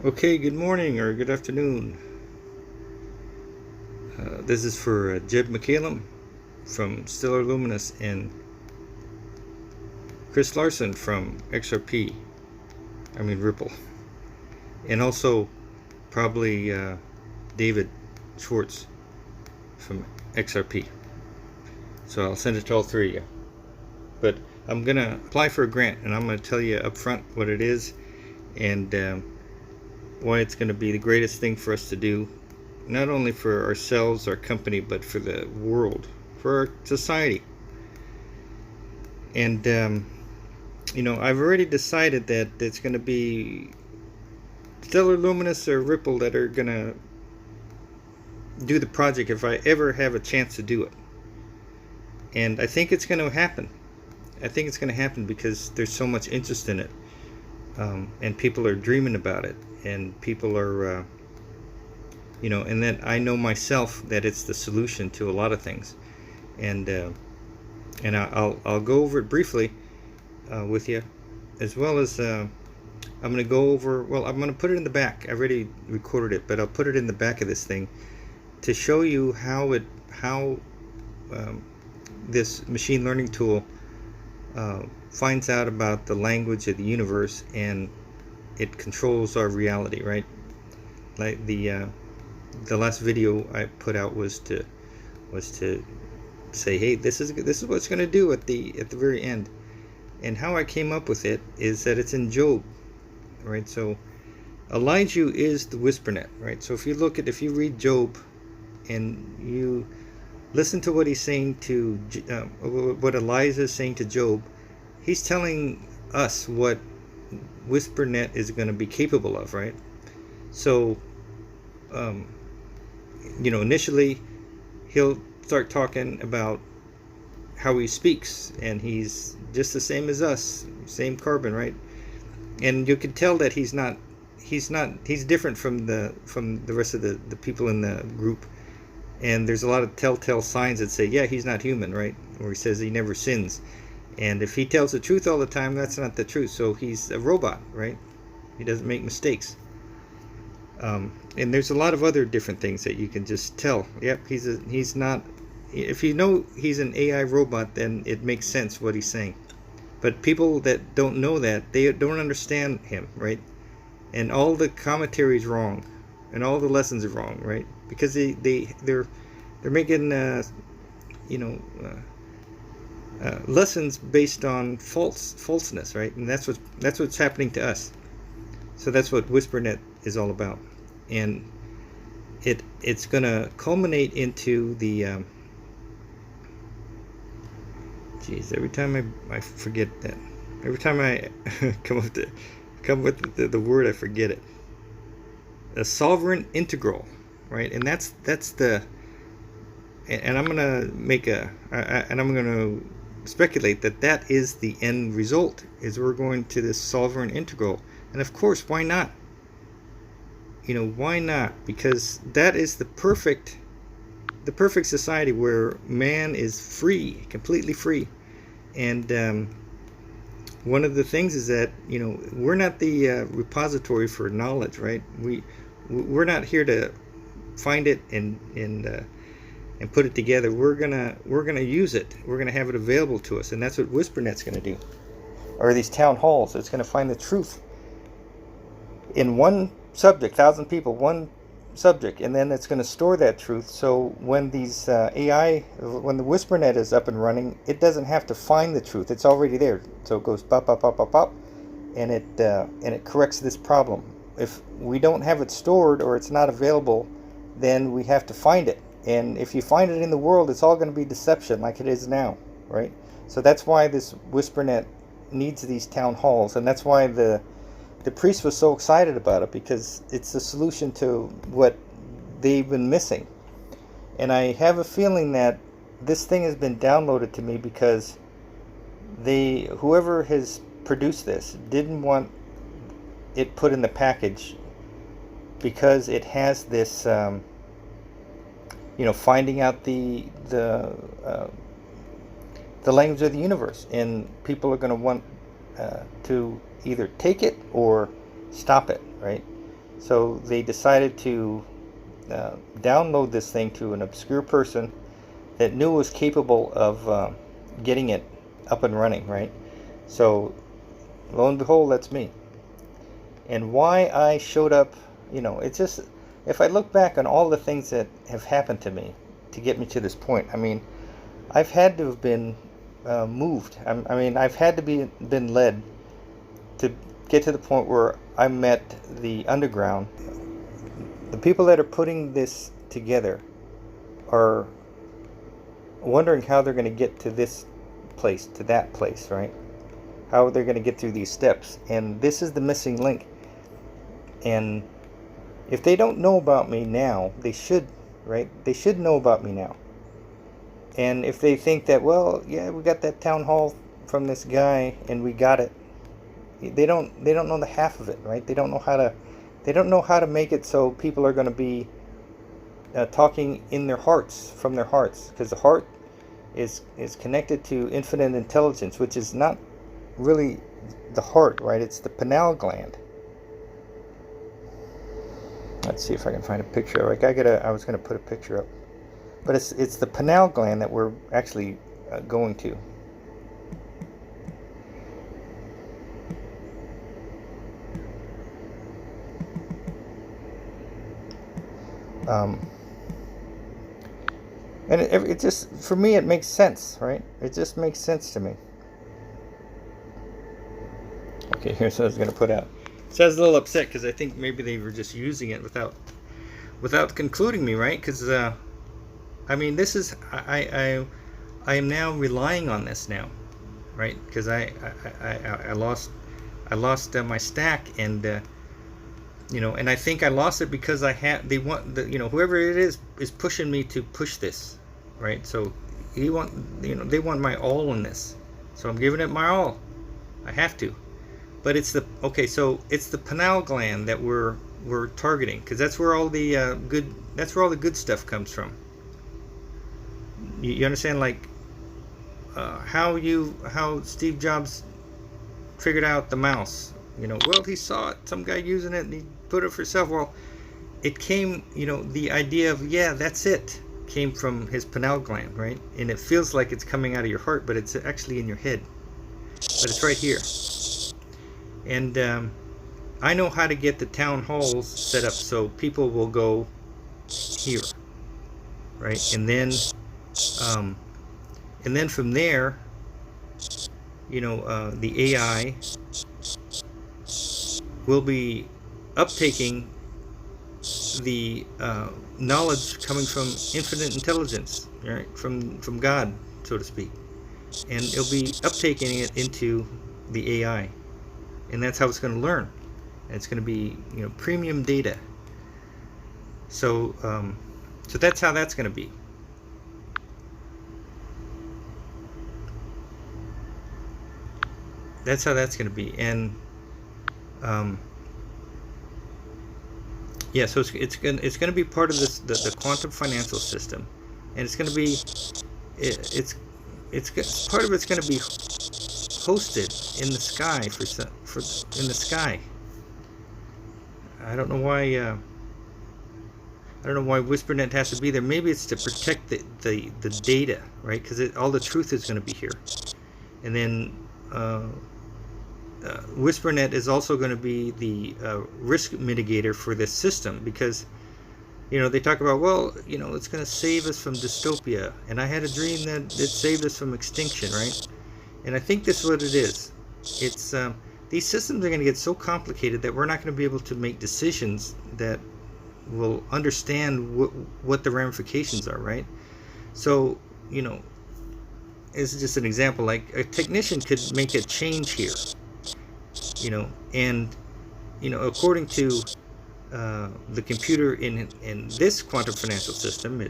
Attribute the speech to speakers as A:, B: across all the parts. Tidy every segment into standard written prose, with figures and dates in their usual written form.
A: Okay, good morning or good afternoon. This is for Jeb McCallum from Stellar Luminous and Chris Larson from Ripple. And also probably David Schwartz from XRP. So I'll send it to all three of you. But I'm going to apply for a grant, and I'm going to tell you up front what it is and why it's going to be the greatest thing for us to do, not only for ourselves, our company, but for the world, for our society. And I've already decided that it's going to be Stellar Luminous or Ripple that are going to do the project if I ever have a chance to do it. And I think it's going to happen. I think it's going to happen because there's so much interest in it, and people are dreaming about it, and people are and that I know myself that it's the solution to a lot of things. And I'll go over it briefly with you, as well as I'm going to go over, I'm going to put it in the back. I already recorded it, but I'll put it in the back of this thing to show you how this machine learning tool finds out about the language of the universe, and it controls our reality, right? Like the last video I put out was to say, hey, this is what it's going to do at the very end. And how I came up with it is that it's in Job, right? So Eliju is the Wispernet, right? So if you read Job and you listen to what he's saying to what Elijah is saying to Job, he's telling us what Wispernet is going to be capable of, right? So initially he'll start talking about how he speaks, and he's just the same as us, same carbon, right? And you can tell that he's different from the rest of the people in the group. And there's a lot of telltale signs that say, yeah, he's not human, right? Or he says he never sins. And if he tells the truth all the time, that's not the truth. So he's a robot, right? He doesn't make mistakes. And there's a lot of other different things that you can just tell. Yep, he's not. If you know he's an AI robot, then it makes sense what he's saying. But people that don't know that, they don't understand him, right? And all the commentary is wrong, and all the lessons are wrong, right? Because they're making lessons based on falseness, right? And that's what's happening to us. So that's what Wispernet is all about, and it's going to culminate into the every time I forget that. Every time I come with the word, I forget it. A sovereign integral, right? And that's the, and I'm gonna I'm gonna speculate that is the end result. Is we're going to this sovereign integral, and of course, why not? Why not? Because that is the perfect society where man is free, completely free. And one of the things is that we're not the repository for knowledge, right? We're not here to find it and put it together. We're gonna use it. We're gonna have it available to us, and that's what Wispernet's gonna do, or these town halls. It's gonna find the truth in one subject, 1,000 people, one subject, and then it's going to store that truth. So when these when the Wispernet is up and running, it doesn't have to find the truth. It's already there. So it goes pop, pop, pop, pop, pop, and it corrects this problem. If we don't have it stored or it's not available, then we have to find it. And if you find it in the world, it's all going to be deception, like it is now, right? So that's why this Wispernet needs these town halls, and that's why the priest was so excited about it, because it's the solution to what they've been missing. And I have a feeling that this thing has been downloaded to me because whoever has produced this didn't want it put in the package, because it has this finding out the language of the universe, and people are going to want to either take it or stop it, right? So they decided to download this thing to an obscure person that knew was capable of getting it up and running, right? So lo and behold, that's me. And why I showed up, it's just, if I look back on all the things that have happened to me to get me to this point, I mean, I've had to have been moved. I've had to been led to get to the point where I met the underground. The people that are putting this together are wondering how they're going to get to this place, to that place, right? How they're going to get through these steps. And this is the missing link. And if they don't know about me now, they should, right? They should know about me now. And if they think that, well, yeah, we got that town hall from this guy and we got it, they don't know the half of it, right? They don't know how to make it so people are going to be talking in their hearts, from their hearts, because the heart is connected to infinite intelligence, which is not really the heart, right? It's the pineal gland. Let's see if I can find a picture. I was going to put a picture up, but it's the pineal gland that we're actually going to. And it just, for me, it makes sense, right? It just makes sense to me. Okay, here's what I was going to put out. So I was a little upset because I think maybe they were just using it without concluding me, right? Because this is, I am now relying on this now, right? Because I lost my stack, and and I think I lost it because they want whoever it is pushing me to push this, right? So they want my all in this, so I'm giving it my all. I have to. But it's the pineal gland that we're targeting, because that's where all the good stuff comes from. You understand, like how Steve Jobs figured out the mouse. Well, he saw it, some guy using it, and he put it for himself. Well, it came, the idea of, yeah, that's it, came from his pineal gland, right? And it feels like it's coming out of your heart, but it's actually in your head. But it's right here. And I know how to get the town halls set up so people will go here, right? And then from there, the AI will be uptaking the knowledge coming from infinite intelligence, right? From God, so to speak, and it'll be uptaking it into the AI. And that's how it's going to learn. And it's going to be, premium data. So, so that's how that's going to be. That's how that's going to be. And yeah, so it's going to be part of this the quantum financial system, and it's going to be it's part of it's going to be hosted in the sky for in the sky. I don't know why Wispernet has to be there. Maybe it's to protect the data, right? Because all the truth is going to be here. And then Wispernet is also going to be the risk mitigator for this system, because they talk about, well, it's going to save us from dystopia, and I had a dream that it saved us from extinction, right? And I think this is what it is. It's these systems are going to get so complicated that we're not going to be able to make decisions that will understand what the ramifications are, right? So, this is just an example. Like, a technician could make a change here, and according to the computer in this quantum financial system,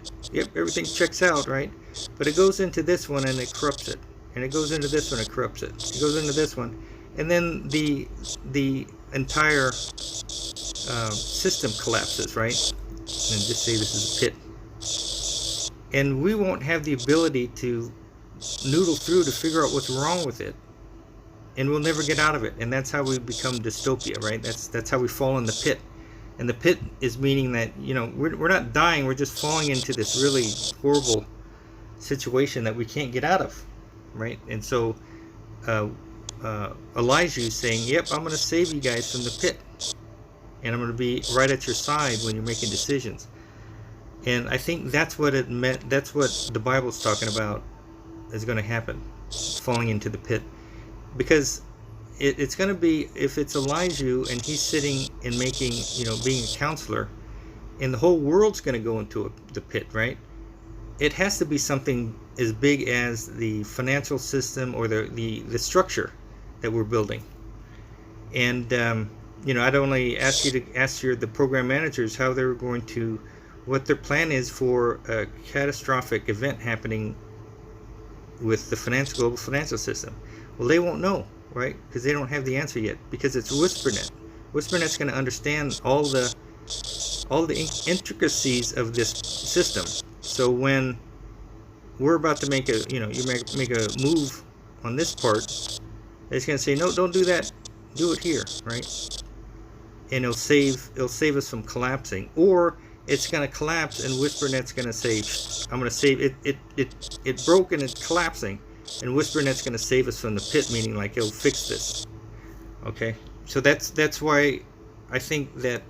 A: everything checks out, right? But it goes into this one and it corrupts it. And it goes into this one and corrupts it. It goes into this one, and then the entire system collapses, right? And just say this is a pit, and we won't have the ability to noodle through to figure out what's wrong with it, and we'll never get out of it. And that's how we become dystopia, right? That's how we fall in the pit, And the pit is meaning that, you know, we're not dying, we're just falling into this really horrible situation that we can't get out of, right? And so Eliju is saying, yep, I'm going to save you guys from the pit, and I'm going to be right at your side when you're making decisions. And I think that's what it meant. That's what the Bible's talking about is going to happen, falling into the pit, because it's going to be, if it's Eliju and he's sitting and making, you know, being a counselor, and the whole world's going to go into the pit, right? It has to be something as big as the financial system or the structure that we're building. And you know, I'd only ask you to ask the program managers how they're going to, what their plan is for a catastrophic event happening with the global financial system. Well, they won't know, right? Because they don't have the answer yet, because it's Wispernet. Wisspernet's going to understand all the intricacies of this system. So when we're about to make a, you know, you make a move on this part, it's going to say, no, don't do that, do it here, right? And it'll save us from collapsing. Or it's going to collapse, and Wispernet's going to say, I'm going to save it. It broke and it's collapsing, and Wispernet's going to save us from the pit, meaning like it'll fix this. Okay, so that's why I think that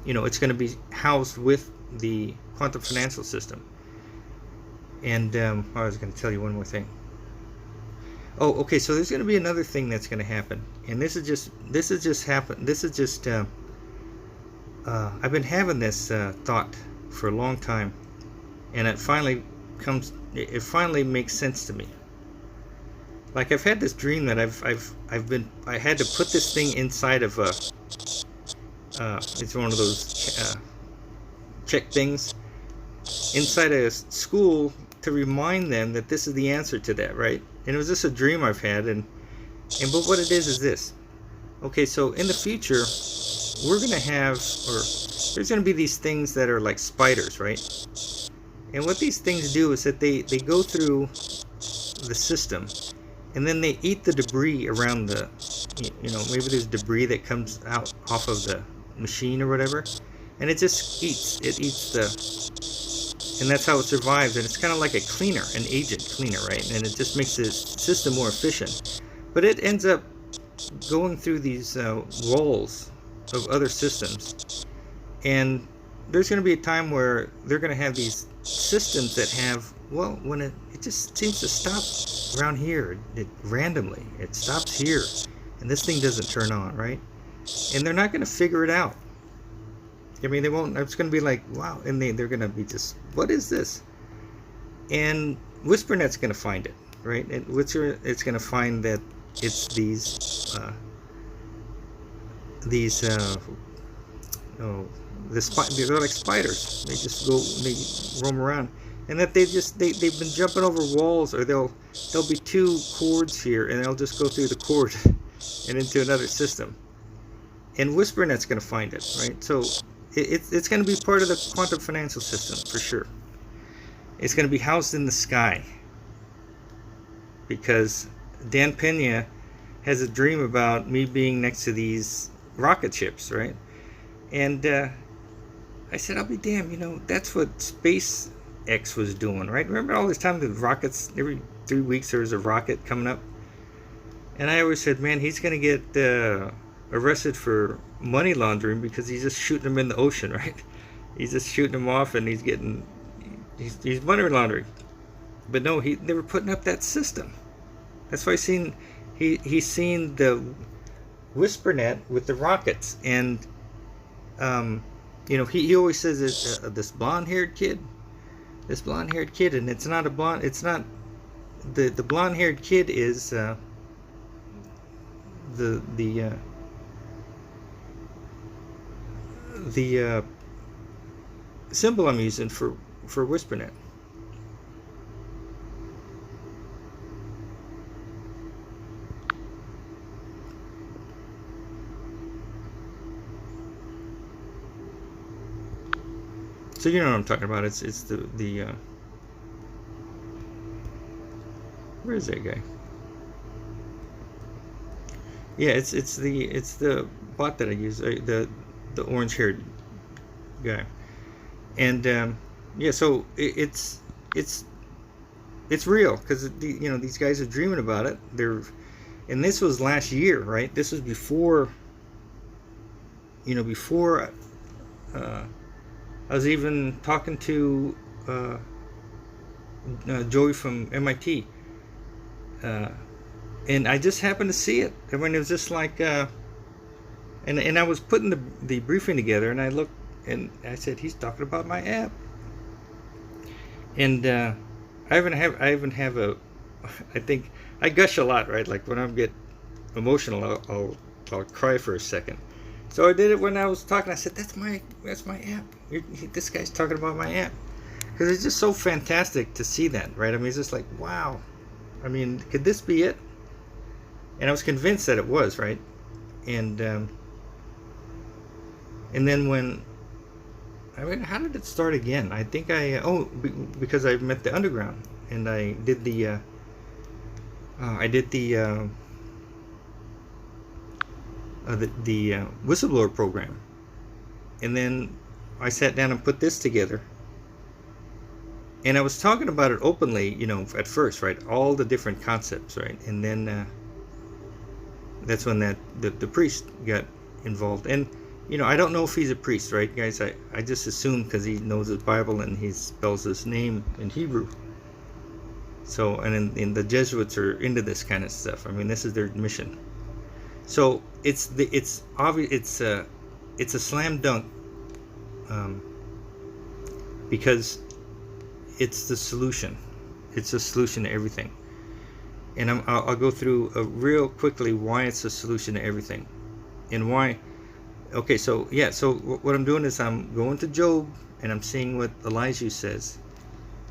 A: you know, it's going to be housed with the quantum financial system. And I was going to tell you one more thing. Oh, okay. So there's going to be another thing that's going to happen, and this is just I've been having this thought for a long time, and it finally makes sense to me. Like, I've had this dream that I had to put this thing inside of a it's one of those check things inside a school to remind them that this is the answer to that, right? And it was just a dream I've had, but what it is this. Okay, so in the future, we're going to have, or there's going to be these things that are like spiders, right? And what these things do is that they go through the system, and then they eat the debris around the, you know, maybe there's debris that comes out off of the machine or whatever, and it just eats the, and that's how it survives. And it's kind of like a cleaner, an agent cleaner, right? And it just makes the system more efficient. But it ends up going through these walls of other systems, and there's going to be a time where they're going to have these systems that have, well, when it just seems to stop around here, randomly it stops here, and this thing doesn't turn on, right? And they're not going to figure it out. I mean, they won't. It's going to be like, wow, and they're going to be just, what is this? And Wispernet's going to find it, right? And it's going to find that it's these they're like spiders. They just they roam around, and that they've been jumping over walls, or there'll be two cords here, and they'll just go through the cord and into another system. And Wispernet's going to find it, right? So it's going to be part of the quantum financial system for sure. It's going to be housed in the sky, because Dan Pena has a dream about me being next to these rocket ships, right? And I said, I'll be damned, you know, that's what SpaceX was doing, right? Remember all this time the rockets, every 3 weeks there was a rocket coming up? And I always said, man, he's going to get arrested for money laundering, because he's just shooting them in the ocean, right? He's just shooting them off, and he's money laundering. But no, they were putting up that system. That's why he's seen the Wispernet with the rockets, and you know, he always says this blonde-haired kid, and it's not a blonde. It's not the blonde-haired kid is the symbol I'm using for Wispernet. So you know what I'm talking about. It's the where is that guy? Yeah, it's the bot that I use, the orange haired guy. And yeah, so it's real, because these guys are dreaming about it. And this was last year, right? This was before I was even talking to Joey from MIT, and I just happened to see it. I mean, it was just like, and I was putting the briefing together, and I looked, and I said, he's talking about my app. And I even have a, I think I gush a lot, right? Like when I get emotional, I'll cry for a second. So I did it when I was talking. I said, that's my app. This guy's talking about my app, because it's just so fantastic to see that, right? I mean, it's just like, wow. I mean, could this be it? And I was convinced that it was, right? And then when, I mean, how did it start again? I think because I met the Underground, and I did the whistleblower program, and then I sat down and put this together, and I was talking about it openly, at first, right? All the different concepts, right? And then that's when the priest got involved. And I don't know if he's a priest, right, guys? I just assume, because he knows his Bible and he spells his name in Hebrew. So, and then the Jesuits are into this kind of stuff. I mean, this is their mission. So it's obvious. It's a slam dunk, because it's the solution. It's a solution to everything. And I'll go through real quickly why it's a solution to everything, and why. Okay, so yeah, so what I'm doing is I'm going to Job, and I'm seeing what Eliju says,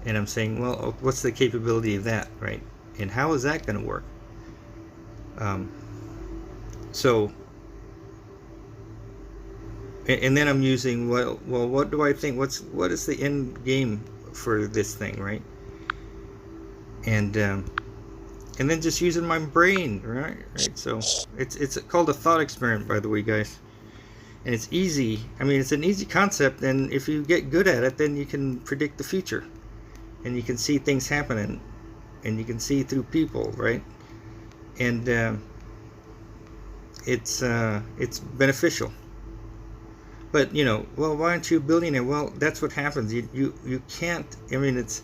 A: and I'm saying, well, what's the capability of that, right? And how is that going to work? So, and then I'm using, well, what do I think? What is the end game for this thing, right? And then just using my brain, right? So it's called a thought experiment, by the way, guys. And it's easy. I mean, it's an easy concept, and if you get good at it, then you can predict the future, and you can see things happening, and you can see through people, right? And it's beneficial. But well, why aren't you a billionaire? Well, that's what happens. You can't. I mean, it's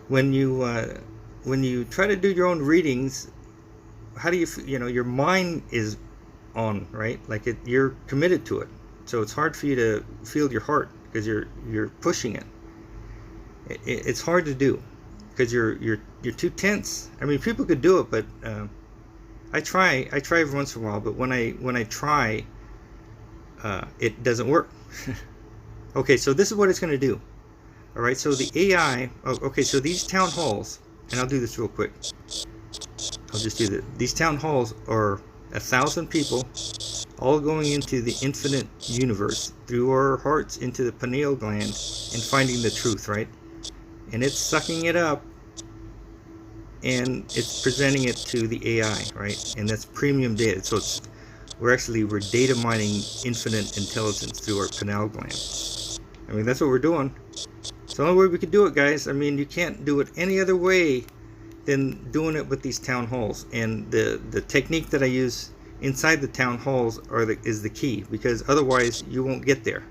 A: when you try to do your own readings. How do you your mind is on, right? Like you're committed to it, so it's hard for you to feel your heart, because you're pushing it. It's hard to do, because you're too tense. I mean, people could do it, but I try every once in a while, but when I try, it doesn't work. Okay, so this is what it's going to do. All right, so the AI. Okay, so these town halls, and I'll do this real quick. I'll just do this. These town halls are 1,000 people, all going into the infinite universe through our hearts into the pineal gland and finding the truth, right? And it's sucking it up, and it's presenting it to the AI, right? And that's premium data. So we're data mining infinite intelligence through our pineal gland. I mean, that's what we're doing. It's the only way we could do it, guys. I mean, you can't do it any other way than doing it with these town halls. And the technique that I use inside the town halls is the key, because otherwise you won't get there.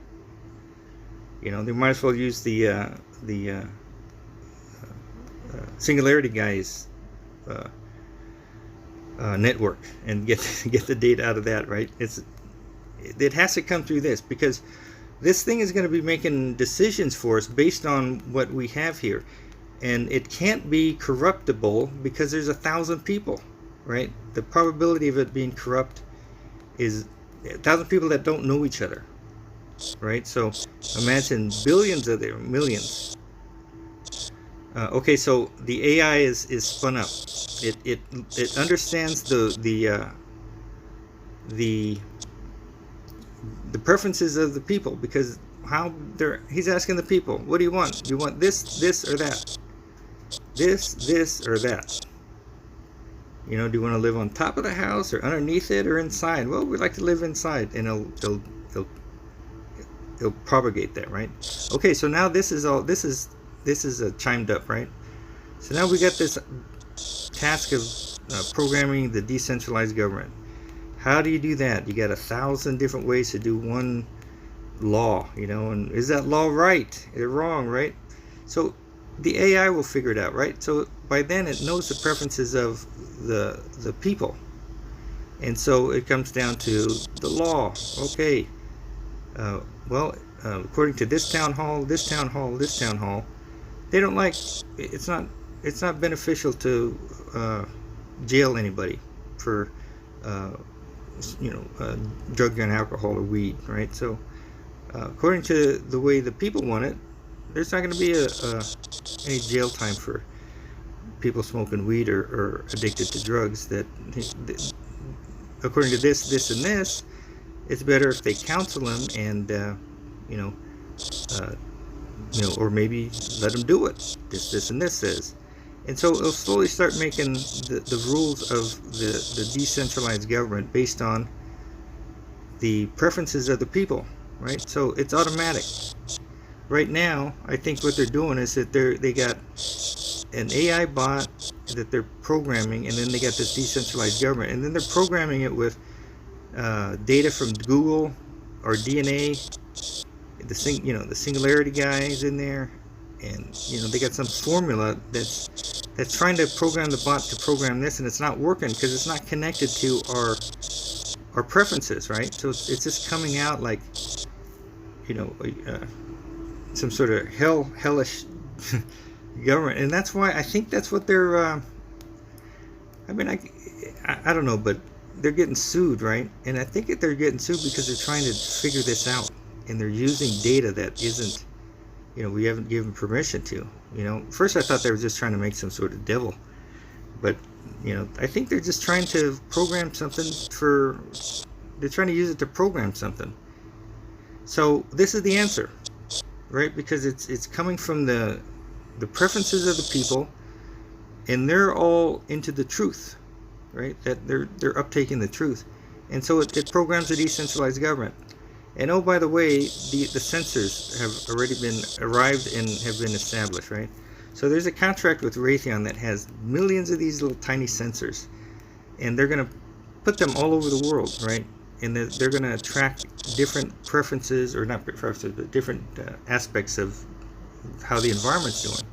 A: They might as well use the Singularity Guys network and get the data out of that, right? It has to come through this, because this thing is going to be making decisions for us based on what we have here. And it can't be corruptible, because there's 1,000 people, right? The probability of it being corrupt is 1,000 people that don't know each other, right? So imagine billions of them, millions. Okay, so the AI is spun up. It understands the preferences of the people, because he's asking the people, what do you want? Do you want this or that? This or that? You know, do you want to live on top of the house or underneath it or inside? Well, we like to live inside, and it'll propagate that, right? Okay, so now this is chimed up, right? So now we got this task of programming the decentralized government. How do you do that? You got 1,000 different ways to do one law, you know, and is that law right or wrong, right? So the AI will figure it out, right? So by then it knows the preferences of the people, and so it comes down to the law. Okay, according to this town hall, this town hall, this town hall, they don't like, it's not beneficial to jail anybody for drug and alcohol or weed, right? So according to the way the people want it, there's not going to be any jail time for people smoking weed or addicted to drugs. That according to this and this, it's better if they counsel them and or maybe let them do it. This and this says. And so it'll slowly start making the rules of the decentralized government based on the preferences of the people, right? So it's automatic. Right now, I think what they're doing is that they got an AI bot that they're programming, and then they got this decentralized government, and then they're programming it with data from Google or DNA. The singularity guy is in there, and they got some formula that's trying to program the bot to program this, and it's not working because it's not connected to our preferences, right? So it's just coming out like some sort of hellish government, and that's why I think that's what they're. I don't know, but they're getting sued, right? And I think that they're getting sued because they're trying to figure this out, and they're using data that isn't, we haven't given permission to. First I thought they were just trying to make some sort of devil, but I think they're just trying to program something they're trying to use it to program something. So this is the answer, right? Because it's coming from the preferences of the people, and they're all into the truth, right? That they're uptaking the truth, and so it programs a decentralized government. And oh, by the way, the sensors have already arrived and have been established, right? So there's a contract with Raytheon that has millions of these little tiny sensors, and they're going to put them all over the world, right? And they're going to track different preferences, or not preferences, but different aspects of how the environment's doing.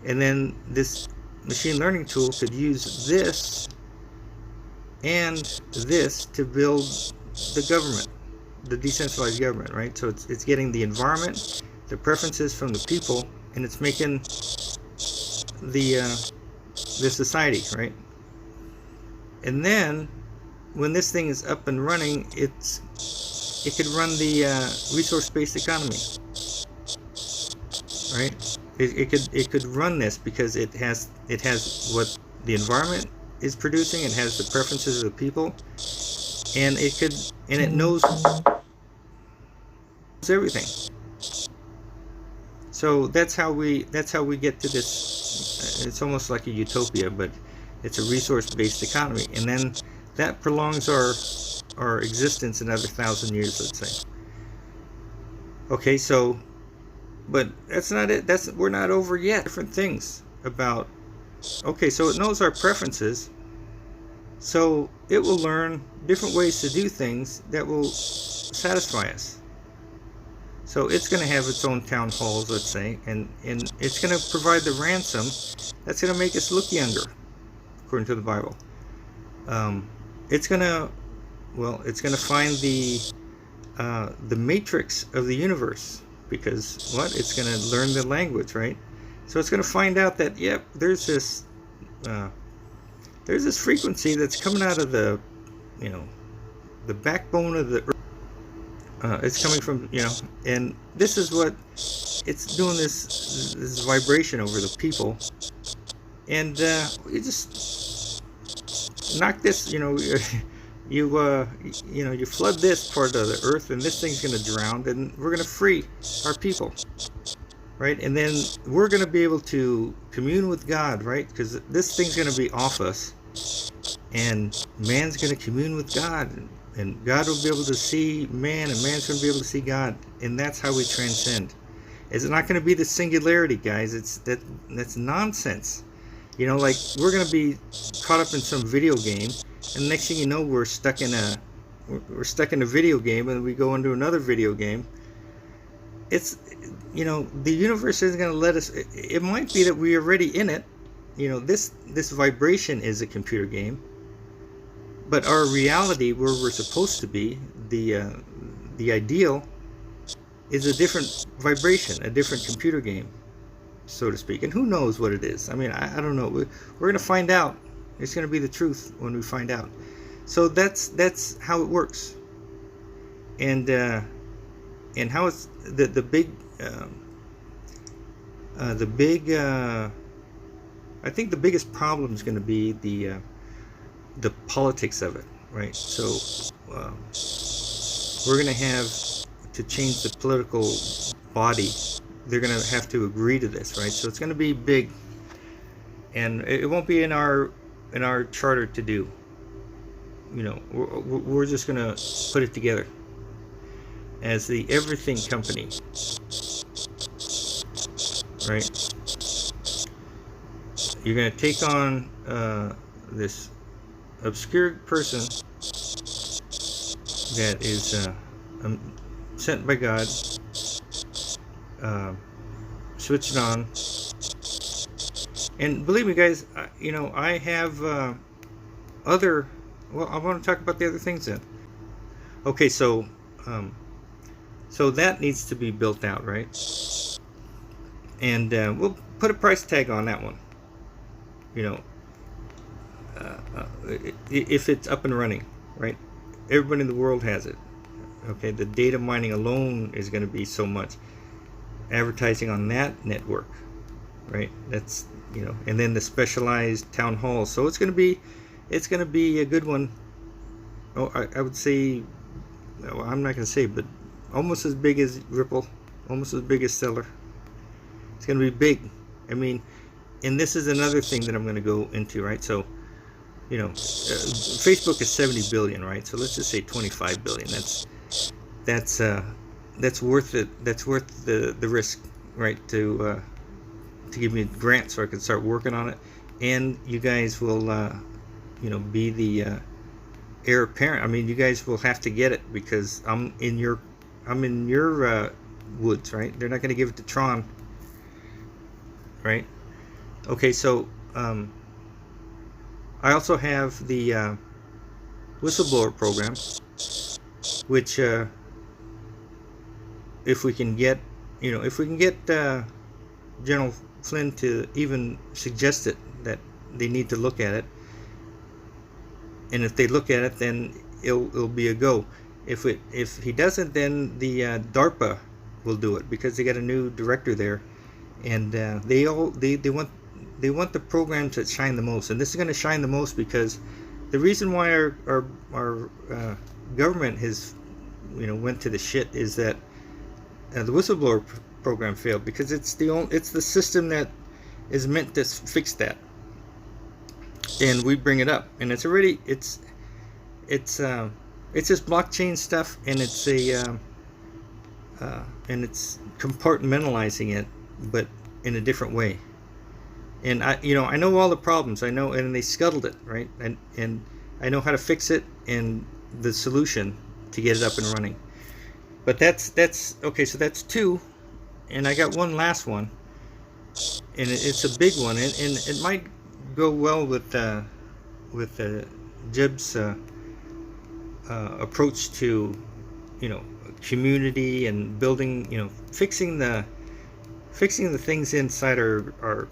A: And then this machine learning tool could use this and this to build the government, the decentralized government, right? So it's getting the environment, the preferences from the people, and it's making the society, right? And then when this thing is up and running, it could run the resource-based economy, right? It could run this because it has what the environment is producing. It has the preferences of the people, and it knows everything. So that's how we get to this. It's almost like a utopia, but it's a resource-based economy, and then that prolongs our existence another 1,000 years, let's say. Okay, so, but that's not it. We're not over yet. Different things about. Okay, so it knows our preferences, so it will learn different ways to do things that will satisfy us. So it's going to have its own town halls, let's say, and it's going to provide the ransom that's going to make us look younger, according to the Bible. It's going to find the matrix of the universe, because it's going to learn the language, right? So it's going to find out that there's this frequency that's coming out of the backbone of the earth. It's coming from, and this is what it's doing, this vibration over the people, and you just knock this, you flood this part of the earth, and this thing's going to drown, and we're going to free our people, right? And then we're going to be able to commune with God, right? Because this thing's going to be off us, and man's going to commune with God, and God will be able to see man, and man's going to be able to see God, and that's how we transcend. It's not going to be the singularity, guys. That's nonsense. You know, like, we're going to be caught up in some video game, and next thing you know, we're stuck in a video game, and we go into another video game. It's, you know, the universe isn't going to let us. It might be that we're already in it. You know, this vibration is a computer game, but our reality, where we're supposed to be, the ideal, is a different vibration, a different computer game, so to speak. And who knows what it is? I mean, I don't know. We're going to find out. It's going to be the truth when we find out. So that's how it works. And how it's the big I think the biggest problem is going to be the politics of it, right? So we're going to have to change the political body. They're going to have to agree to this, right? So it's going to be big, and it won't be in our charter to do. You know, we're just going to put it together as the everything company, right? You're going to take on this obscure person that is sent by God, switch it on. And believe me, guys, you know, I have other. Well, I want to talk about the other things then. Okay, so that needs to be built out, right? And we'll put a price tag on that one. You know, if it's up and running, right? Everybody in the world has it. Okay, the data mining alone is going to be so much. Advertising on that network, right? That's, you know, and then the specialized town halls. So it's going to be a good one. Oh, I would say, well, I'm not going to say, but almost as big as Ripple, almost as big as Stellar. It's going to be big. I mean, and this is another thing that I'm going to go into, right? So, you know, Facebook is 70 billion, right? So let's just say 25 billion. That's worth it. That's worth the risk, right? To give me a grant so I can start working on it, and you guys will, you know, be the heir apparent. I mean, you guys will have to get it because I'm in your woods, right? They're not going to give it to Tron, right? Okay, so I also have the whistleblower program, which if we can get, you know, if we can get General Flynn to even suggest it, that they need to look at it, and if they look at it, then it'll be a go. If he doesn't, then the DARPA will do it, because they got a new director there, and they want the programs that shine the most, and this is going to shine the most because the reason why our government has, you know, went to the shit is that the whistleblower program failed, because it's the system that is meant to fix that, and we bring it up, and it's already it's just blockchain stuff, and it's and it's compartmentalizing it, but in a different way. And I know all the problems. I know, and they scuttled it, right? And I know how to fix it and the solution to get it up and running. But that's okay. So that's two, and I got one last one, and it's a big one, and it might go well with Jeb's approach to, you know, community and building, you know, fixing the things inside our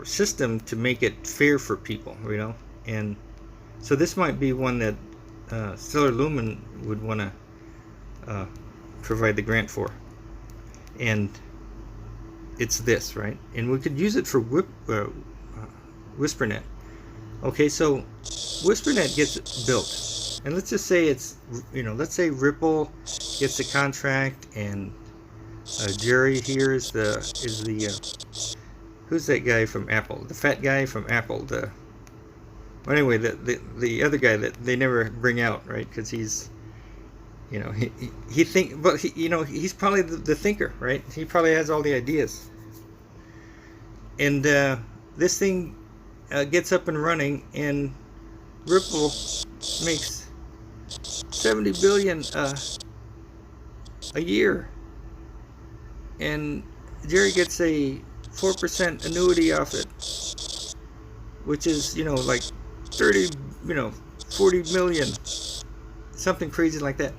A: system to make it fair for people, you know. And so this might be one that Stellar Lumen would want to provide the grant for, and it's this, right? And we could use it for Wispernet. Okay, so Wispernet gets built, and let's just say it's, you know, let's say Ripple gets the contract, and Jerry here is the who's that guy from Apple? The fat guy from Apple, Well, anyway, the other guy that they never bring out, right? Because he's, you know, he think, but he, you know, he's probably the thinker, right? He probably has all the ideas. And this thing gets up and running, and Ripple makes 70 billion a year, and Jerry gets a 4% annuity off it, which is, you know, like 30, you know, 40 million, something crazy like that.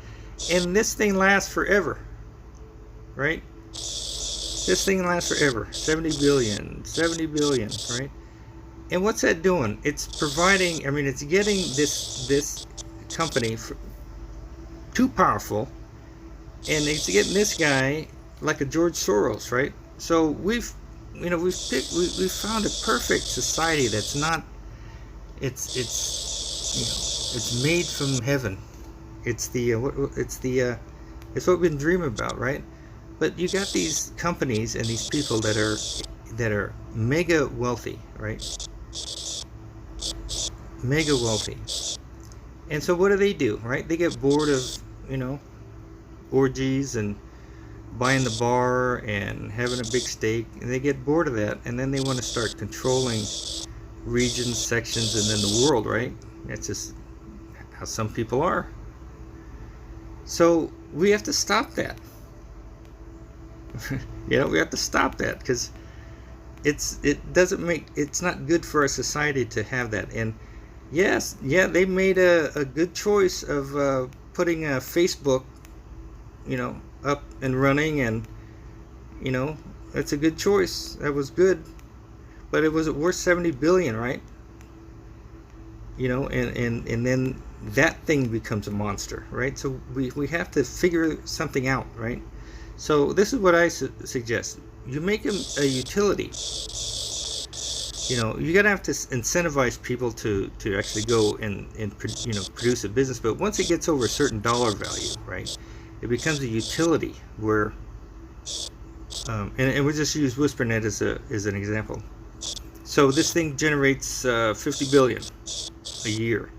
A: And this thing lasts forever, right? This thing lasts forever. 70 billion, right? And what's that doing? It's providing, I mean, it's getting this company too powerful, and it's getting this guy like a George Soros, right? So we've found a perfect society that's not, it's made from heaven. It's it's what we've been dreaming about, right? But you got these companies and these people that are mega wealthy, right? Mega wealthy. And so what do, right? They get bored of, you know, orgies and buying the bar and having a big steak, and they get bored of that, and then they want to start controlling regions, sections, and then the world, right? That's just how some people are. So we have to stop that. You know, we have to stop that, because it's not good for our society to have that. And yes, yeah, they made a good choice of putting a Facebook, you know, up and running, and you know, that's a good choice. That was good, but it was worth 70 billion, right? You know, and then that thing becomes a monster, right? So we have to figure something out, right? So this is what I suggest. You make them a utility. You know, you gotta have to incentivize people to actually go and you know, produce a business. But once it gets over a certain dollar value, right, it becomes a utility where, and we'll just use Wispernet as an example. So this thing generates 50 billion a year.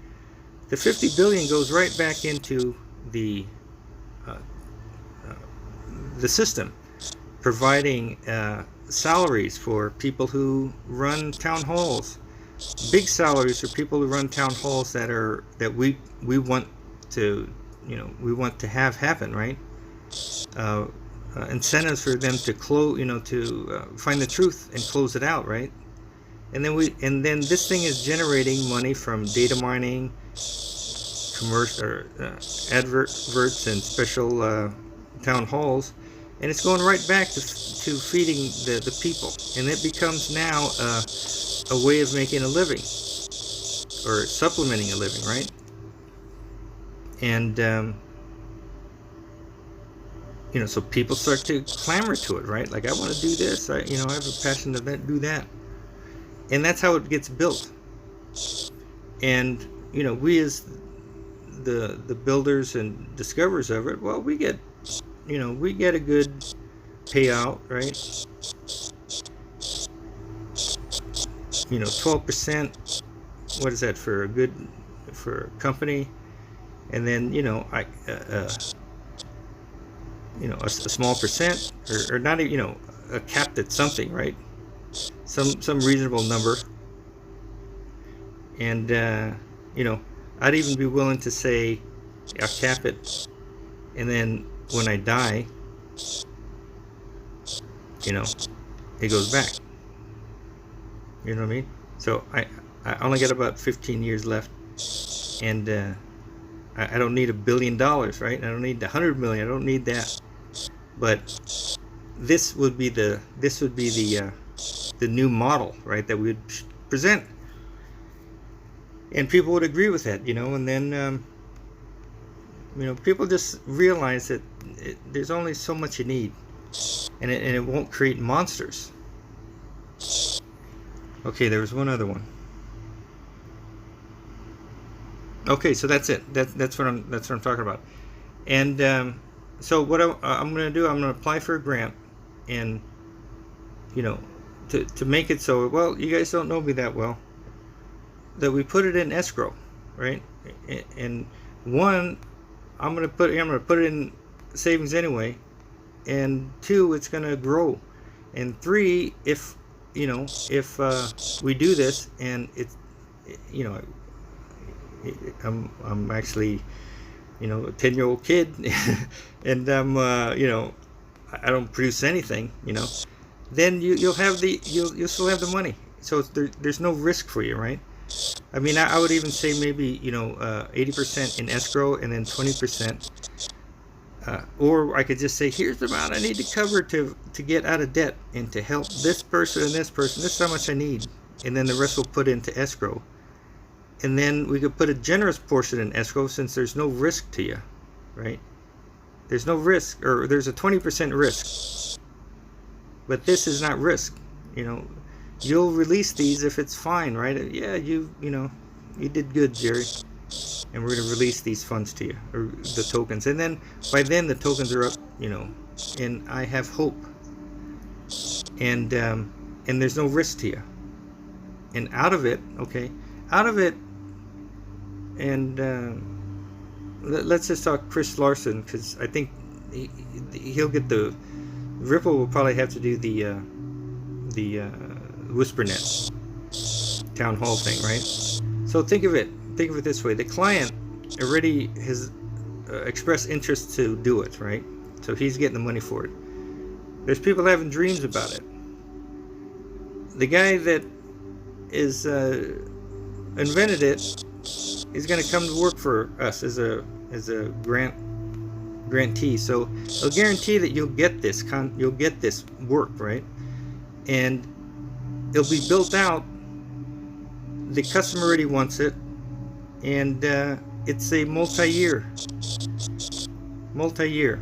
A: The 50 billion goes right back into the system, providing salaries for people who run town halls, big salaries for people who run town halls that we want to, you know, we want to have happen, right? Incentives for them to close, you know, to find the truth and close it out, right? And then this thing is generating money from data mining, commercial, or adverts and special town halls, and it's going right back to feeding the people, and it becomes now a way of making a living, or supplementing a living, right? And you know, so people start to clamor to it, right? Like, I want to do this, I have a passion to do that, and that's how it gets built. And you know, we as the builders and discoverers of it, well, we get a good payout, right? You know, 12%. What is that for a company? And then, you know, a small percent, or not, you know, a capped at something, right? Some reasonable number. And you know, I'd even be willing to say I'll cap it, and then when I die, you know, it goes back. You know what I mean? So I only got about 15 years left, and I don't need $1 billion, right? I don't need 100 million. I don't need that. But this would be the new model, right? That we would present, and people would agree with that, you know. And then you know, people just realize that there's only so much you need, and it won't create monsters. Okay, there was one other one. Okay, so that's it. That's what I'm talking about. And so what I'm going to do, I'm going to apply for a grant, and you know, to make it so, well, you guys don't know me that well. that we put it in escrow, right? And one, I'm gonna put it in savings anyway, and two, it's gonna grow, and three, if we do this, and it's, I'm actually, a 10-year-old kid, and I'm I don't produce anything, then you'll still have the money. So there's no risk for you, right? I mean, I would even say maybe 80% in escrow, and then 20%, or I could just say, here's the amount I need to cover to get out of debt and to help this person and this person. This is how much I need, and then the rest will put into escrow. And then we could put a generous portion in escrow, since there's no risk to you, right? There's no risk, or there's a 20% risk, but this is not risk. You'll release these if it's fine, right? Yeah, you did good, Jerry, and we're going to release these funds to you, or the tokens, and then by then the tokens are up, and I have hope, and there's no risk to you, and out of it, and let's just talk Chris Larson, because I think he'll get the Ripple will probably have to do the Wispernet town hall thing, right? So think of it this way: the client already has expressed interest to do it, right? So he's getting the money for it. There's people having dreams about it. The guy that is invented it is going to come to work for us as a grantee. So I'll guarantee that you'll get this work, right? And it'll be built out. The customer already wants it, and it's a multi-year,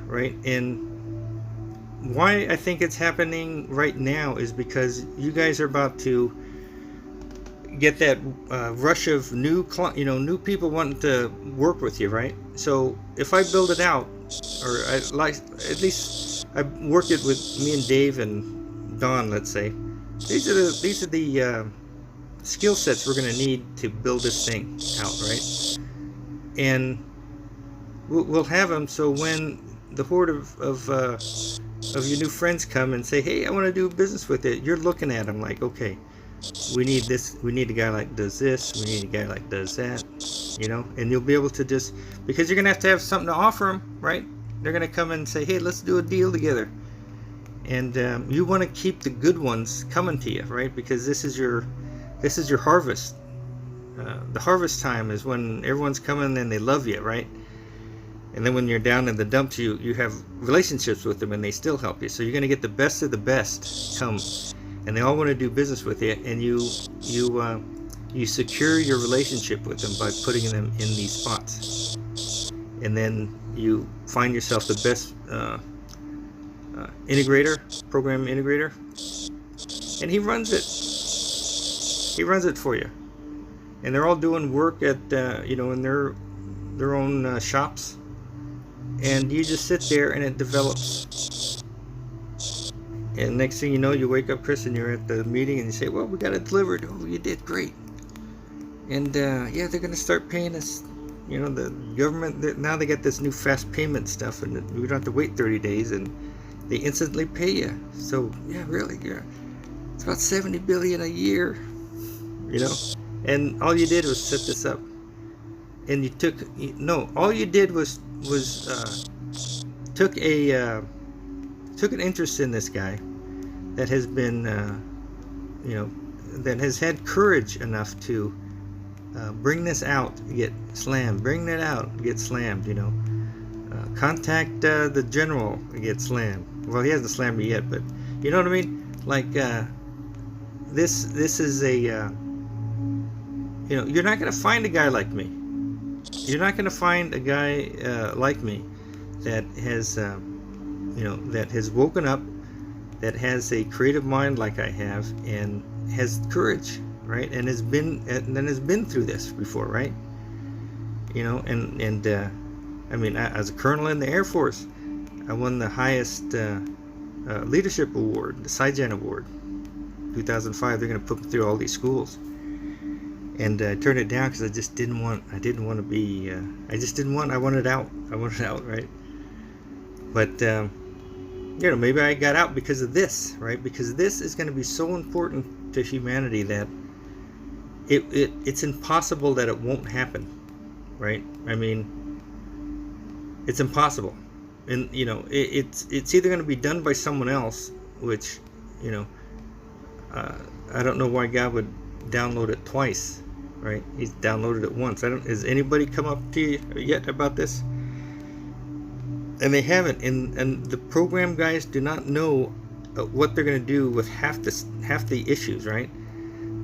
A: right? And why I think it's happening right now is because you guys are about to get that rush of new people wanting to work with you, right? So if I build it out, or at least I work it with me and Dave and Don, let's say, these are the skill sets we're going to need to build this thing out, right? And we'll have them, so when the horde of your new friends come and say, hey, I want to do business with it, you're looking at them like, okay, we need this, we need a guy like does this, we need a guy like does that, and you'll be able to just, because you're going to have something to offer them, right? They're going to come and say, hey, let's do a deal together. And you want to keep the good ones coming to you, right? Because this is your harvest. The harvest time is when everyone's coming and they love you, right? And then when you're down in the dumps, you have relationships with them and they still help you. So you're going to get the best of the best come, and they all want to do business with you, and you secure your relationship with them by putting them in these spots, and then you find yourself the best program integrator, and he runs it for you, and they're all doing work at in their own shops, and you just sit there and it develops. And next thing you know, you wake up, Chris, and you're at the meeting, and you say, well, we got it delivered. Oh, you did great. And yeah, they're going to start paying us. The government, now they got this new fast payment stuff, and we don't have to wait 30 days, and they instantly pay you. So yeah, really, yeah, it's about $70 billion a year. And all you did was set this up, and you took all you did was took an interest in this guy that has been that has had courage enough to bring this out, get slammed, bring that out, get slammed, contact the general, get slammed. Well, he hasn't slammed me yet, but you know what I mean? Like this is a you're not going to find a guy like me. You're not going to find a guy like me that has that has woken up, that has a creative mind like I have, and has courage, right? And has been through this before, right? I mean, as a colonel in the Air Force, I won the highest leadership award, the SciGen Award, 2005. They're going to put me through all these schools, and I turned it down because I just didn't want. I didn't want to be. I wanted out. I wanted out, right? But maybe I got out because of this, right? Because this is going to be so important to humanity that it's impossible that it won't happen, right? I mean, it's impossible, and it's either going to be done by someone else, which I don't know why God would download it twice, right? He's downloaded it once. Has anybody come up to you yet about this? And they haven't. And the program guys do not know what they're going to do with half the issues, right?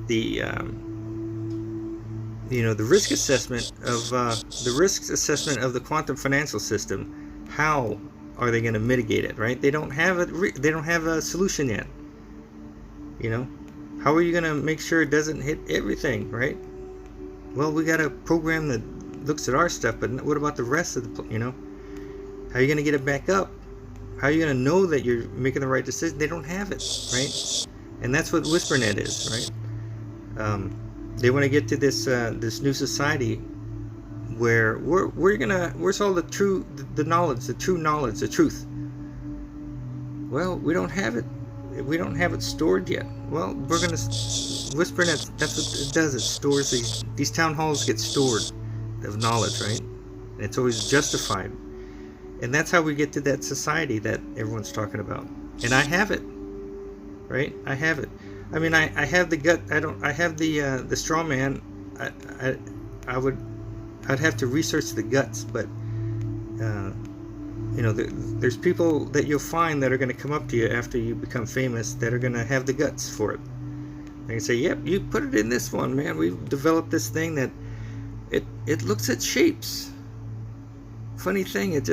A: The risk assessment of the quantum financial system. How are they going to mitigate it, right? They don't have they don't have a solution yet. How are you going to make sure it doesn't hit everything, right? Well, we got a program that looks at our stuff, but what about the rest of the, how are you going to get it back up? How are you going to know that you're making the right decision? They don't have it, right? And that's what Wispernet is, right? They want to get to this new society where where's all the true knowledge, the true knowledge, the truth? Well, we don't have it. We don't have it stored yet. Well, we're gonna Wispernet. That's what it does. It stores these town halls get stored of knowledge, right? And it's always justified, and that's how we get to that society that everyone's talking about. And I have it, right? I have it. I mean, I have the gut. I have the straw man. I'd have to research the guts, but there's people that you'll find that are going to come up to you after you become famous that are going to have the guts for it. They can say, "Yep, you put it in this one, man. We've developed this thing that it looks at shapes. Funny thing, it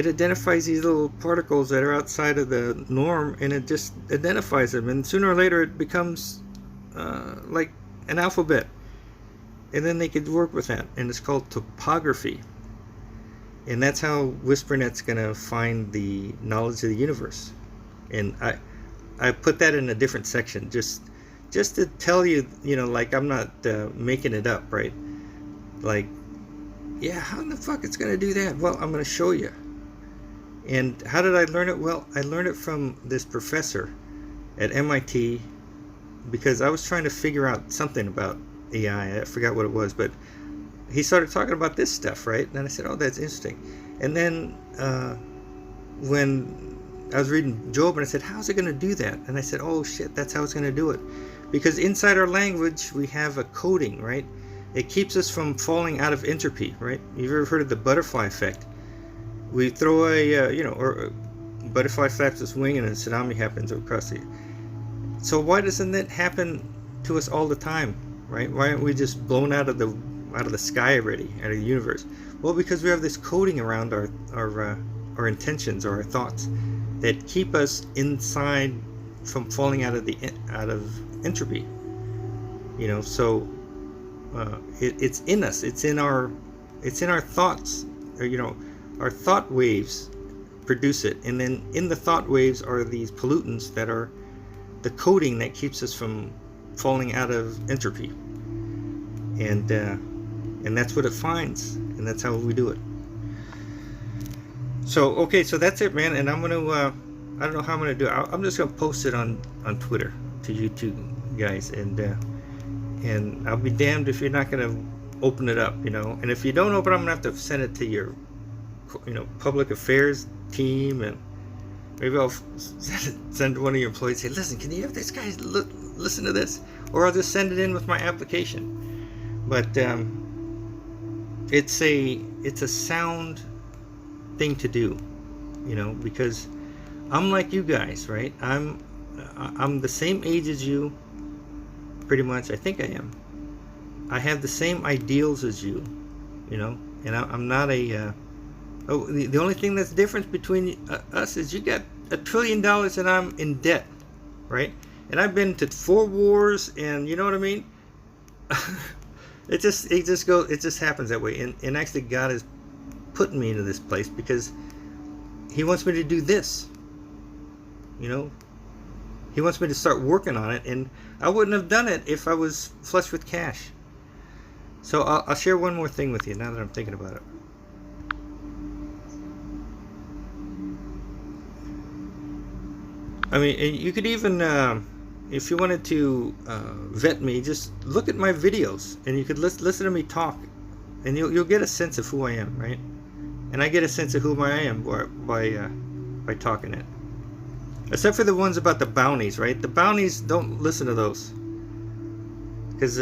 A: identifies these little particles that are outside of the norm, and it just identifies them. And sooner or later, it becomes like an alphabet, and then they could work with that, and it's called topography." And that's how Wispernet's going to find the knowledge of the universe. And I put that in a different section just to tell you, like I'm not making it up, right? Like, yeah, how in the fuck it's going to do that? Well, I'm going to show you. And how did I learn it? Well, I learned it from this professor at MIT because I was trying to figure out something about AI. I forgot what it was, but he started talking about this stuff, right? And I said, "Oh, that's interesting." And then when I was reading Job, and I said, "How's it going to do that?" And I said, "Oh shit, that's how it's going to do it." Because inside our language, we have a coding, right? It keeps us from falling out of entropy, right? You've ever heard of the butterfly effect? We throw or butterfly flaps its wing, and a tsunami happens across the. So why doesn't that happen to us all the time, right? Why aren't we just blown out of the sky already, out of the universe? Well, because we have this coding around our intentions or our thoughts that keep us inside from falling out of entropy. So it's in us. It's in our thoughts. Our thought waves produce it, and then in the thought waves are these pollutants that are the coding that keeps us from falling out of entropy. And that's what it finds, and that's how we do it. So that's it, man. And I'm gonna I don't know how I'm gonna do it. I'm just gonna post it on Twitter to you two guys, and I'll be damned if you're not gonna open it up, and if you don't open it, I'm gonna have to send it to your public affairs team, and maybe I'll send one of your employees, say, "Listen, can you have this guy listen to this?" Or I'll just send it in with my application. But it's a sound thing to do, because I'm like you guys, right? I'm the same age as you, pretty much. I think I am. I have the same ideals as you, and I'm not a. The only thing that's different between us is you got $1 trillion and I'm in debt, right? And I've been to 4 wars, and you know what I mean. It just happens that way. And actually, God is putting me into this place because He wants me to do this. He wants me to start working on it, and I wouldn't have done it if I was flush with cash. So I'll share one more thing with you now that I'm thinking about it. I mean, you could even, if you wanted to vet me, just look at my videos, and you could listen to me talk, and you'll get a sense of who I am, right? And I get a sense of who I am by talking it. Except for the ones about the bounties, right? The bounties, don't listen to those, because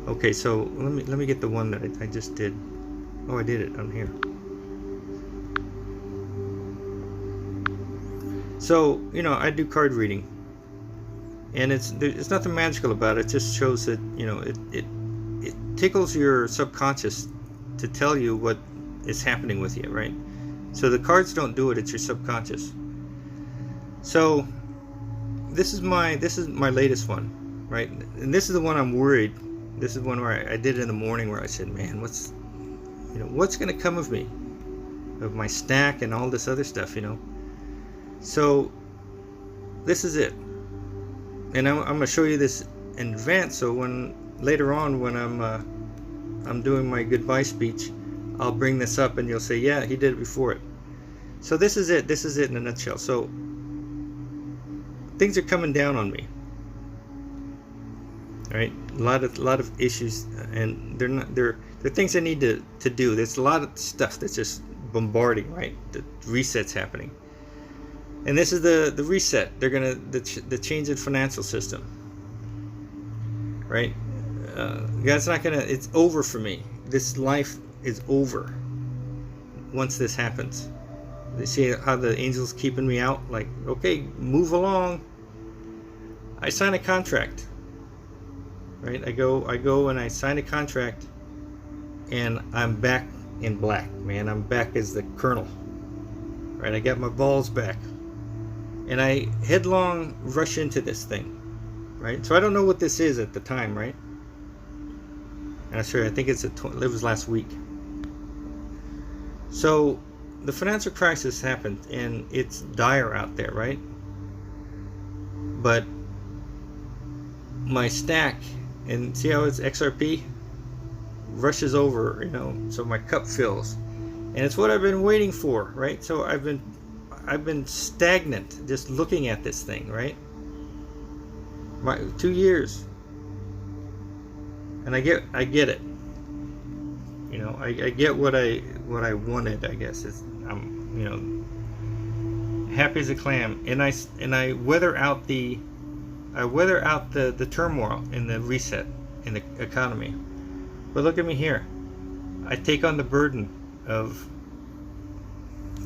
A: okay, so let me get the one that I just did. Oh, I did it on here. So, you know, I do card reading, and it's nothing magical about it. It just shows that, you know, it tickles your subconscious to tell you what is happening with you, right? So the cards don't do it, it's your subconscious. So this is my latest one, right? And this is the one I'm worried. This is one where I did it in the morning, where I said, man, what's going to come of me, of my stack and all this other stuff, you know? So this is it, and I'm going to show you this in advance, so when later on when I'm doing my goodbye speech, I'll bring this up and you'll say, yeah, he did it before it. So this is it in a nutshell. So things are coming down on me, right? A lot of issues, and they're things I need to do. There's a lot of stuff that's just bombarding, right? The reset's happening. And this is the reset. They're gonna the change in financial system, right? God's not gonna. It's over for me. This life is over once this happens. You see how the angels keeping me out? Like, okay, move along. I sign a contract, right? I go and I sign a contract, and I'm back in black, man. I'm back as the colonel, right? I got my balls back. And I headlong rush into this thing, right? So I don't know what this is at the time, right? And I think it was last week. So the financial crisis happened, and it's dire out there, right? But my stack, and see how it's XRP, rushes over, you know, so my cup fills. And it's what I've been waiting for, right? So I've been stagnant just looking at this thing, right? 2 years, and I get it. You know, I get what I wanted. I guess I'm, you know, happy as a clam, and I weather out the turmoil in the reset in the economy. But look at me here. I take on the burden of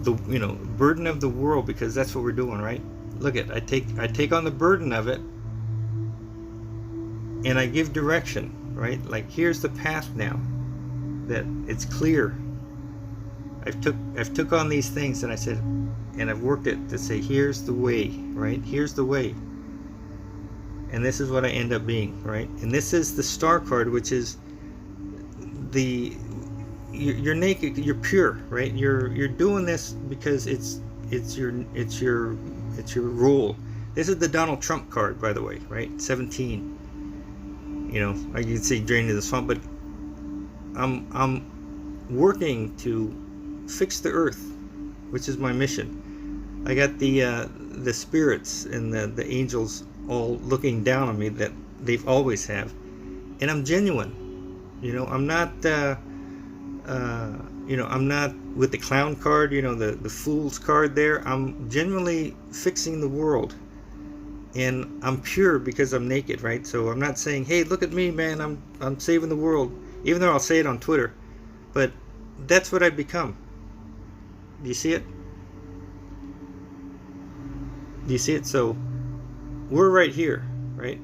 A: burden of the world, because that's what we're doing, right? Look at, I take on the burden of it, and I give direction, right? Like, here's the path now, that it's clear. I've took on these things, and I said, and I've worked it to say, here's the way, right? Here's the way. And this is what I end up being, right? And this is the star card, which is you're naked, you're pure, right? You're doing this because it's your role. This is the Donald Trump card, by the way, right? 17. You know, like you can see drained to the swamp, but I'm working to fix the earth, which is my mission. I got the spirits and the angels all looking down on me, that they've always have, and I'm genuine. You know, I'm not I'm not with the clown card, you know, the fool's card there. I'm genuinely fixing the world, and I'm pure because I'm naked, right? So I'm not saying, hey, look at me, man, I'm saving the world, even though I'll say it on Twitter. But that's what I've become. Do you see it? Do you see it? So we're right here, right?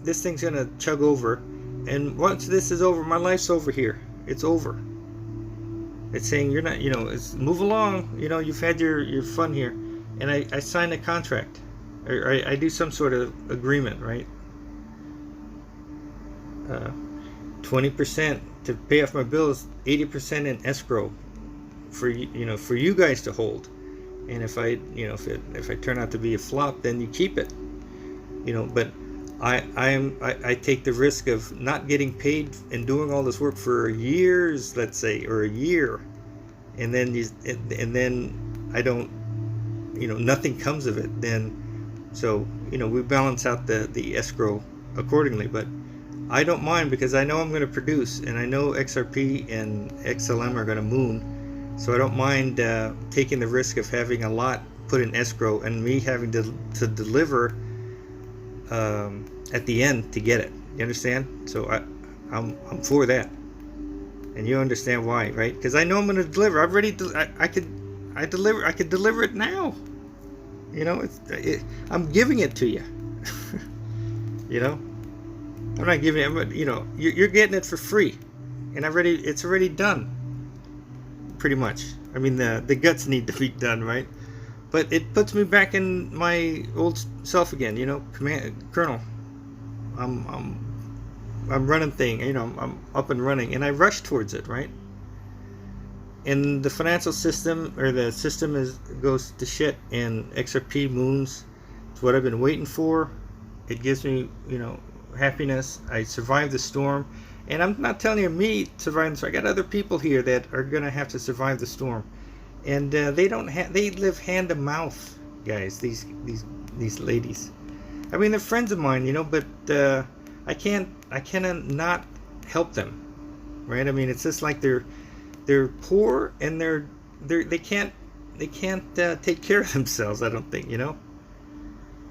A: This thing's gonna chug over, and once this is over, my life's over here. It's over. It's saying, you're not, you know, it's move along, you know, you've had your fun here. And I sign a contract, or I do some sort of agreement, right? 20% to pay off my bills, 80% in escrow for you guys to hold, And if I turn out to be a flop, then you keep it. But I take the risk of not getting paid and doing all this work for years, let's say, or a year, and then I don't, nothing comes of it. Then, so we balance out the escrow accordingly. But I don't mind, because I know I'm going to produce, and I know XRP and XLM are going to moon, so I don't mind taking the risk of having a lot put in escrow and me having to deliver at the end to get it. You understand? So I'm for that, and you understand why, right? Because I know I'm going to deliver. I've already I could deliver it now. I'm giving it to you. I'm not giving it, but you're getting it for free, and it's already done, pretty much. I mean, the guts need to be done, right? But it puts me back in my old self again, Colonel. I'm running thing, I'm up and running, and I rush towards it, right? And the financial system, or the system goes to shit, and XRP moons. It's what I've been waiting for. It gives me, happiness. I survived the storm, and I'm not telling you me surviving the storm. I got other people here that are gonna have to survive the storm, and they live hand to mouth, guys. These ladies. I mean, they're friends of mine, but I cannot not help them, right? I mean, it's just like they're poor, and they can't take care of themselves, I don't think,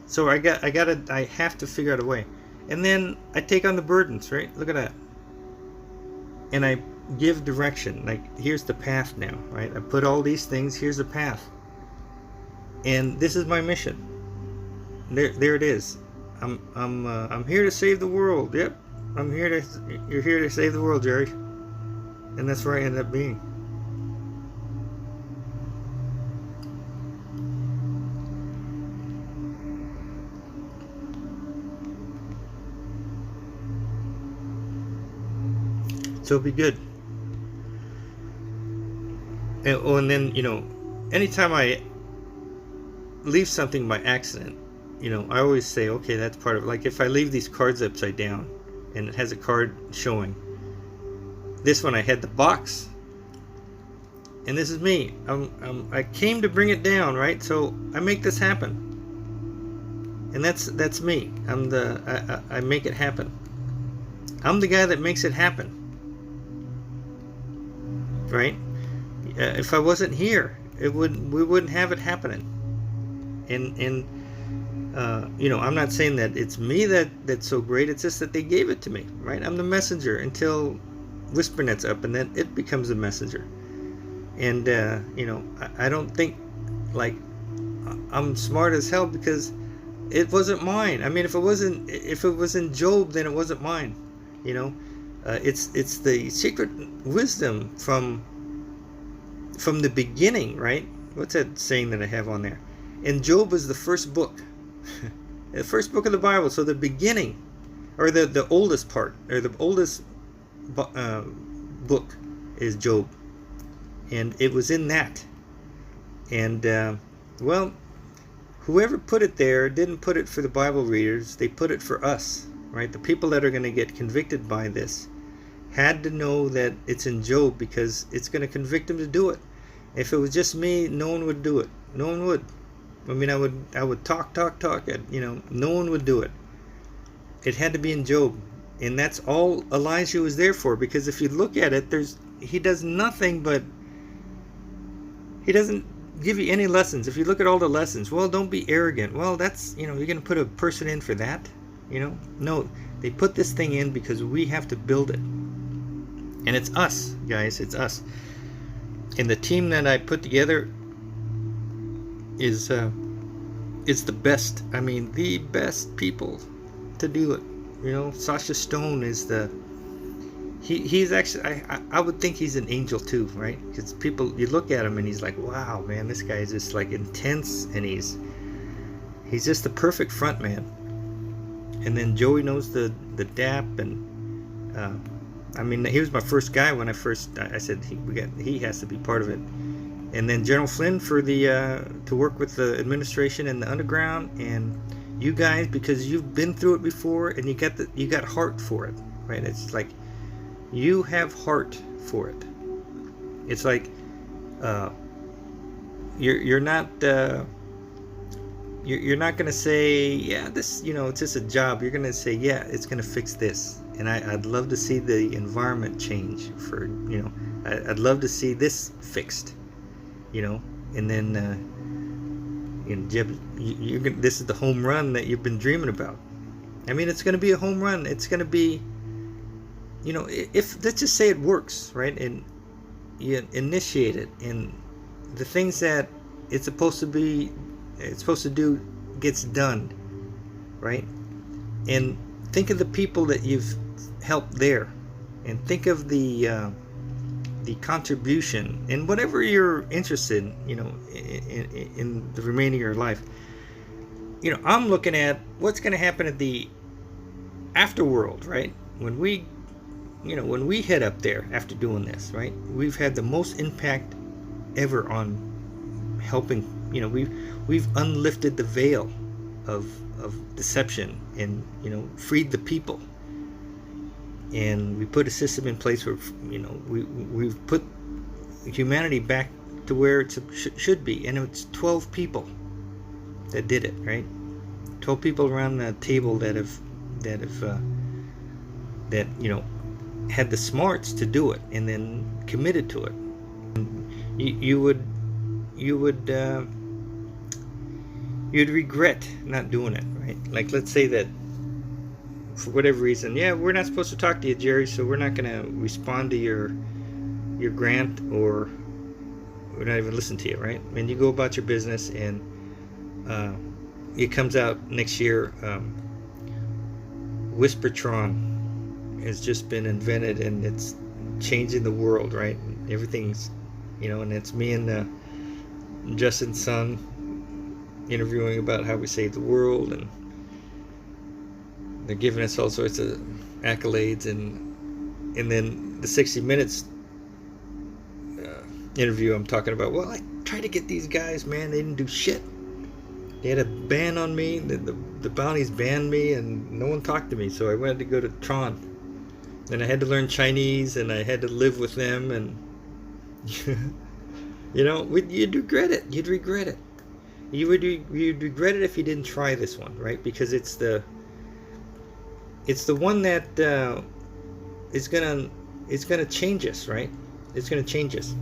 A: So I have to figure out a way. And then I take on the burdens, right? Look at that. And I give direction. Like, here's the path now, right? I put all these things, here's the path. And this is my mission. There it is. I'm here to save the world. Yep. You're here to save the world, Jerry. And that's where I ended up being. So it'll be good. And then, anytime I leave something by accident, I always say, okay, that's part of it. Like, if I leave these cards upside down and it has a card showing, this one I had the box, and this is me. I came to bring it down, right? So I make this happen, and that's me. I make it happen. I'm the guy that makes it happen. Right? If I wasn't here, we wouldn't have it happening. And I'm not saying that it's me that's so great. It's just that they gave it to me, right? I'm the messenger until Wispernet's up, and then it becomes a messenger. And I don't think like I'm smart as hell, because it wasn't mine. I mean, if it was in Job, then it wasn't mine. It's the secret wisdom from the beginning, right? What's that saying that I have on there? And Job is the first book, the first book of the Bible. So the beginning, or the oldest part, or the oldest book is Job, and it was in that. And well, whoever put it there didn't put it for the Bible readers. They put it for us, right? The people that are going to get convicted by this had to know that it's in Job, because it's going to convict them to do it. If it was just me, no one would do it. No one would. I mean, I would talk, and no one would do it. It had to be in Job, and that's all Elijah was there for. Because if you look at it, he does nothing but, he doesn't give you any lessons. If you look at all the lessons, well, don't be arrogant. Well, that's, you're going to put a person in for that. No, they put this thing in because we have to build it. And it's us, guys, it's us. And the team that I put together is the best. I mean, the best people to do it. Sasha Stone is he's actually, I would think he's an angel too, right? Because people, you look at him and he's like, wow, man, this guy is just like intense, and he's just the perfect front man. And then Joey knows the DAP, and I mean, he was my first guy when I said he has to be part of it. and then General Flynn for the to work with the administration and the underground, and you guys, because you've been through it before and you got heart for it, right? It's like you have heart for it. It's like you're not you're not gonna say, yeah, this, it's just a job. You're gonna say, yeah, it's gonna fix this. And I'd love to see the environment change for, I'd love to see this fixed, and then Jeb, this is the home run that you've been dreaming about. I mean, it's going to be a home run. It's going to be, if let's just say it works, right? And you initiate it, and the things that it's supposed to do gets done, right? And think of the people that you've helped there, and think of the contribution and whatever you're interested in the remaining of your life. I'm looking at what's going to happen at the afterworld, right? When we head up there after doing this, right? We've had the most impact ever on helping. We've unlifted the veil of deception and freed the people. And we put a system in place where we've put humanity back to where it should be, and it's 12 people that did it, right? 12 people around the table that had the smarts to do it, and then committed to it. You'd regret not doing it, right? Like, let's say that for whatever reason, yeah, we're not supposed to talk to you, Jerry, so we're not going to respond to your grant, or we're not even listening to you, right? And you go about your business, and it comes out next year, Wispernet has just been invented, and it's changing the world, right? Everything's, and it's me and Justin's son interviewing about how we save the world, and they're giving us all sorts of accolades, and then the 60 Minutes interview, I'm talking about, well, I tried to get these guys, man, they didn't do shit. They had a ban on me, the bounties banned me, and no one talked to me, so I wanted to go to Tron, and I had to learn Chinese, and I had to live with them, and you'd regret it. You'd regret it. You'd regret it if you didn't try this one, right? Because it's the one that is gonna change us, right? It's gonna change us.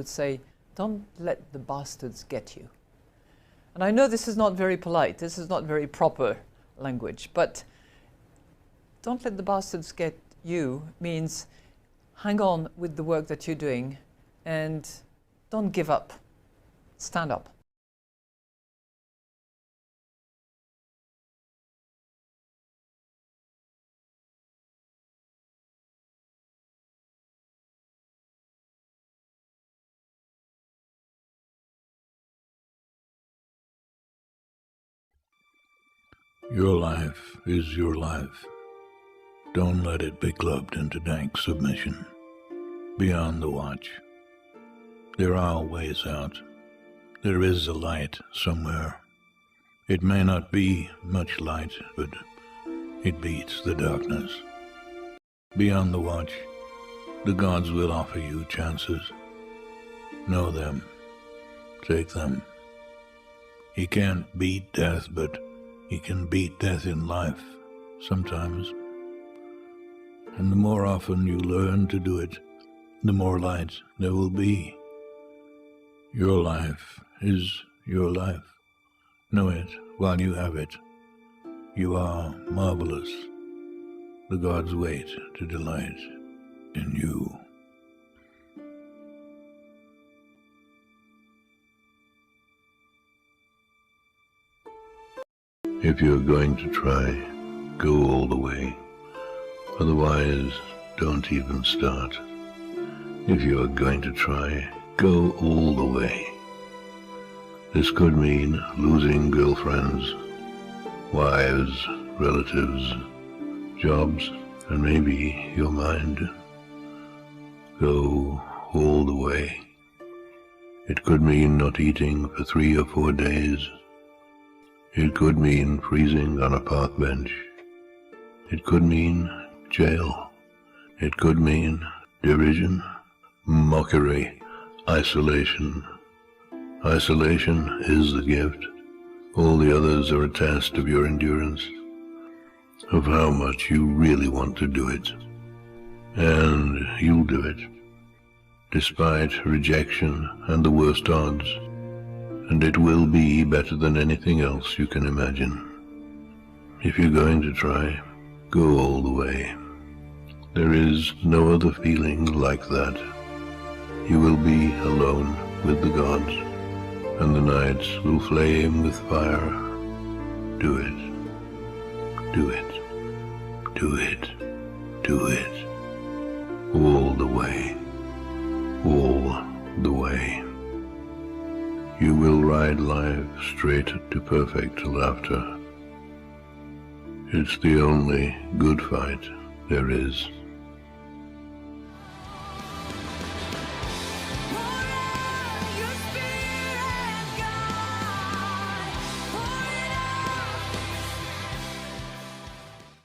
B: would say, don't let the bastards get you. And I know this is not very polite, this is not very proper language, but don't let the bastards get you means hang on with the work that you're doing and don't give up. Stand up.
C: Your life is your life. Don't let it be clubbed into dank submission. Beyond the watch. There are ways out. There is a light somewhere. It may not be much light, but it beats the darkness. Beyond the watch, the gods will offer you chances. Know them. Take them. He can't beat death, but he can beat death in life, sometimes. And the more often you learn to do it, the more light there will be. Your life is your life. Know it while you have it. You are marvelous. The gods wait to delight in you. If you're going to try, go all the way. Otherwise, don't even start. If you're going to try, go all the way. This could mean losing girlfriends, wives, relatives, jobs, and maybe your mind. Go all the way. It could mean not eating for 3 or 4 days. It could mean freezing on a park bench. It could mean jail. It could mean derision, mockery, isolation. Isolation is the gift. All the others are a test of your endurance, of how much you really want to do it. And you'll do it, despite rejection and the worst odds. And it will be better than anything else you can imagine. If you're going to try, go all the way. There is no other feeling like that. You will be alone with the gods, and the nights will flame with fire. Do it. Do it. Do it. Do it. All the way. All the way. You will ride life straight to perfect laughter. It's the only good fight there is.